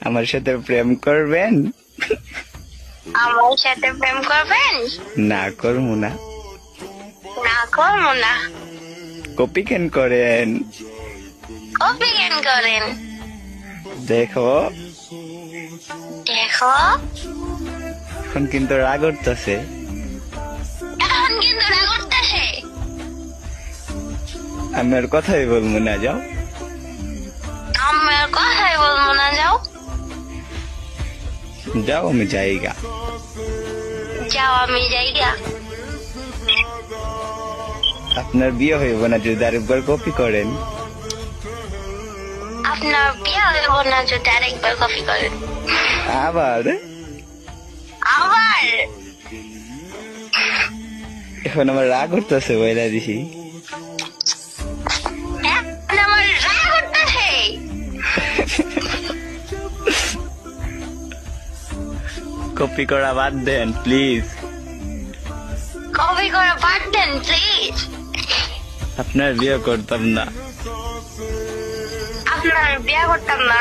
আমার সাথে প্রেম করবেন? আমার সাথে প্রেম করবেন? না করবো না। না করবো না। কপি কেন করেন? কপি কেন করেন? দেখো দেখো এখন কিন্তু রাগ উঠতেছে। এখন কিন্তু রাগ উঠতেছে। আমি আর কথাই বলবো না, যাও। আমি আর কথাই বলবো না, যাও। যাও, আমি যাইগা। যাও, আমি যাইগা। আপনার বিয়ে হইব না যদি আরেকবার কপি করেন। আপনার বিয়ে হইব না যদি আরেকবার কপি করেন। আবার আবার এখন আমার রাগ উঠতেছে, বইলা দিছি। এখন আমার রাগ উঠতেছে। কপি করা বাদ দেন প্লিজ। কপি করে বাদ দেন প্লিজ। আপনার বিয়ে করতাম না। আপনার বিয়ে করতাম না।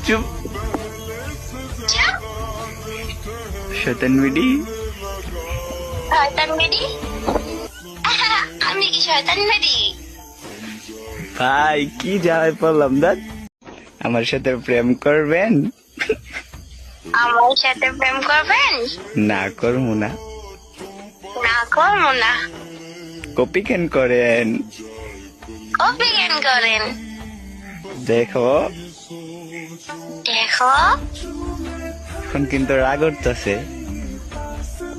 চুপ। চুপ। শয়তান মিডি। শয়তান মেডি? আমি কি শয়তান মেডি? ভাই কি জ্বালায় পড়লাম দাদ। আমার সাথে প্রেম করবেন? আমার সাথে প্রেম করবেন? না করবো না। না করবো না। কপি কেন করেন? কপি কেন করেন? দেখো দেখো এখন কিন্তু রাগ উঠতেছে।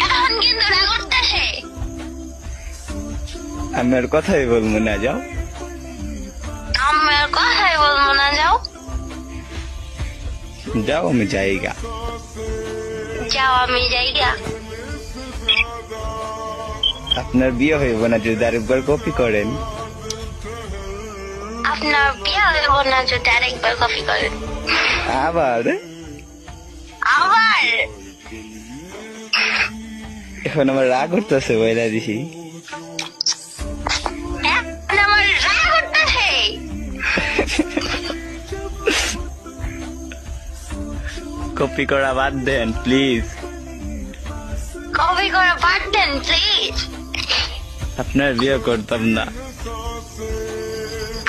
এখন কিন্তু রাগ উঠতেছে। আমি আর কথাই বলবো না, যাও। আমি আর কথাই বলবো না, যাও। যাও, আমি যাইগা। যাও, আমি যাইগা। আপনার বিয়ে হইব না যদি আরেকবার কপি করেন। আপনার বিয়ে হইব না যদি আরেকবার কপি করেন। আবার আবার এখন আমার রাগ উঠতেছে, বইলা দিছি। এখন আমার রাগ উঠতেছে। কপি করা বাদ দেন প্লিজ। কপি করে বাদ দেন প্লিজ। আপনার বিয়ে করতাম না।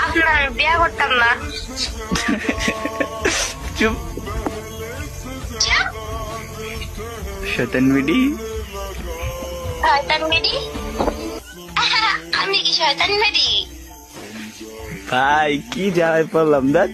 আপনার বিয়ে করতাম না। চুপ। চুপ। শয়তান মিডি। শয়তান মেডি? আমি কি শয়তান মেডি? ভাই কি জ্বালায় পড়লাম দাদ।